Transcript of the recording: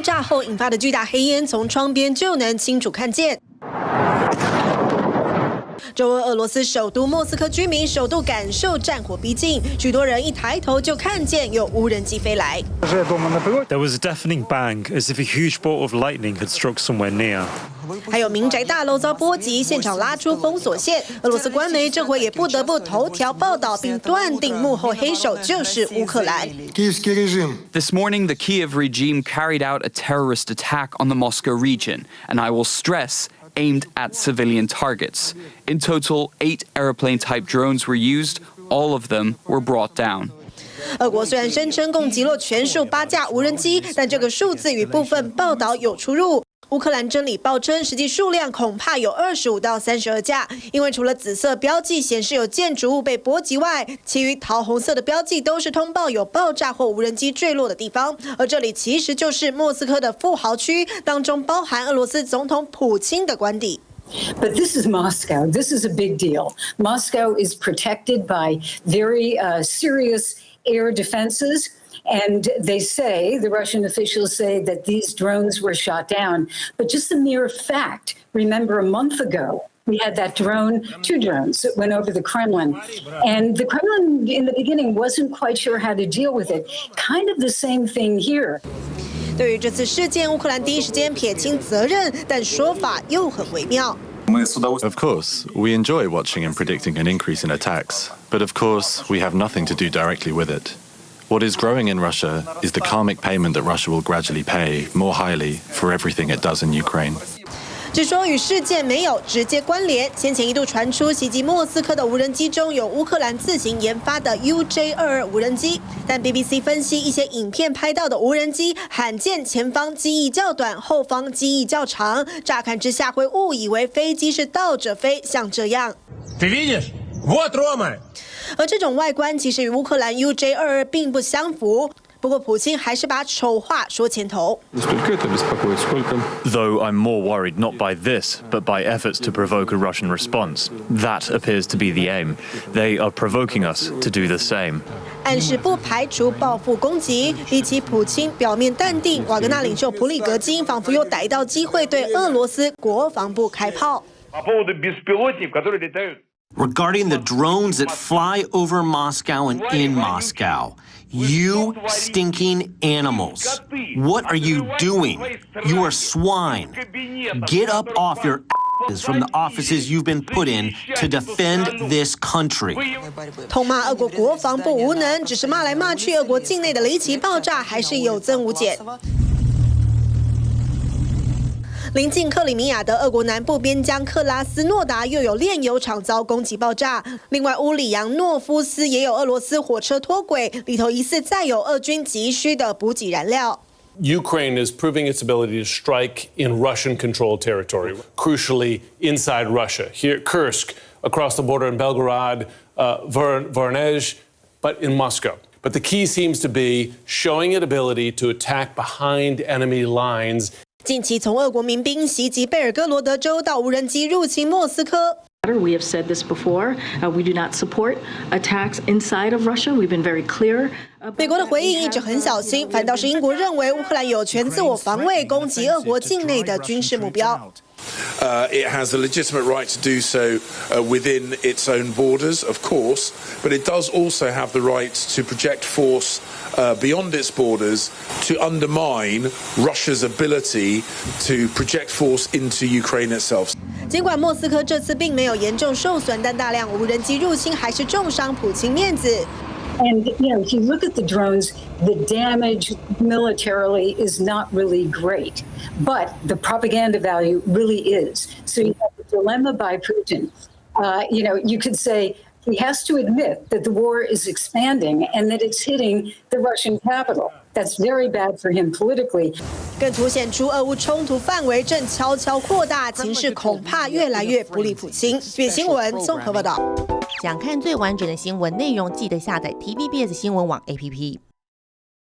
炸后引发的巨大黑烟，从窗边就能清楚看见。 周二，俄罗斯首都莫斯科居民首度感受战火逼近，许多人一抬头就看见有无人机飞来。There was a deafening bang, as if a huge bolt of lightning had struck somewhere near. 还有民宅大楼遭波及，现场拉出封锁线。俄罗斯官媒这回也不得不头条报道，并断定幕后黑手就是乌克兰。This morning, the Kiev regime carried out a terrorist attack on the Moscow region, and I will stress, aimed at civilian targets. In total, 8 airplane-type drones were used. All of them were brought down. 俄国虽然声称共击落全数8架无人机，但这个数字与部分报道有出入。乌克兰真理报称，实际数量恐怕有25到32架，因为除了紫色标记显示有建筑物被波及外，其余桃红色的标记都是通报有爆炸或无人机坠落的地方。而这里其实就是莫斯科的富豪区，当中包含俄罗斯总统普京的官邸。 But this is Moscow. This is a big deal. Moscow is protected by very serious air defenses. And they say, the Russian officials say that these drones were shot down. But just the mere fact, remember a month ago, we had that drone, 2 drones that went over the Kremlin. And the Kremlin in the beginning wasn't quite sure how to deal with it. Kind of the same thing here. 对于这次事件，乌克兰第一时间撇清责任，但说法又很微妙。 Of course, we enjoy watching and predicting an increase in attacks, but of course, we have nothing to do directly with it. What is growing in Russia is the karmic payment that Russia will gradually pay more highly for everything it does in Ukraine. 据说与事件没有直接关联。先前一度传出袭击莫斯科的无人机中有乌克兰自行研发的 UJ-22无人机，但 BBC 分析一些影片拍到的无人机罕见前方机翼较短，后方机翼较长，乍看之下会误以为飞机是倒着飞，像这样。Ты видишь? Вот Рома. 而这种外观其实与乌克兰 UJ-22并不相符。 不过，普京还是把丑话说前头。Though I'm more worried not by this, but by efforts to provoke a Russian response. That appears to be the aim. They are provoking us to do the same. 暗示不排除报复攻击。比起普京表面淡定，瓦格纳领袖普里格金仿佛又逮到机会对俄罗斯国防部开炮。 Regarding the drones that fly over Moscow and in Moscow, you stinking animals. What are you doing? You are swine. Get up off your asses from the offices you've been put in to defend this country. 痛骂俄国国防部无能，只是骂来骂去，俄国境内的离奇爆炸还是有增无减。 临近克里米亚的俄国南部边疆克拉斯诺达又有炼油厂遭攻击爆炸，另外乌里扬诺夫斯也有俄罗斯火车脱轨，里头疑似载有俄军急需的补给燃料。 Ukraine is proving its ability to strike in Russian-controlled territory, crucially inside Russia. Here at Kursk, across the border in Belgorod, Voronezh, but in Moscow. But the key seems to be showing an ability to attack behind enemy lines. 近期从俄国民兵袭击贝尔哥罗德州到无人机入侵莫斯科。 We have said this before. We do not support attacks inside of Russia. We've been very clear. 美国的回应一直很小心，反倒是英国认为乌克兰有权自我防卫，攻击俄国境内的军事目标。 It has a legitimate right to do so within its own borders, of course, but it does also have the right to project force beyond its borders to undermine Russia's ability to project force into Ukraine itself. 尽管莫斯科这次并没有严重受损，但大量无人机入侵还是重伤普京面子。 And, you know, if you look at the drones, the damage militarily is not really great. But the propaganda value really is. So you have the dilemma by Putin. You know, you could say he has to admit that the war is expanding and that it's hitting the Russian capital. That's very bad for him politically. 更凸显出俄乌冲突范围正悄悄扩大，情势恐怕越来越不利普京。TVBS新闻综合报道。想看最完整的新闻内容，记得下载TVBS 新闻网 APP。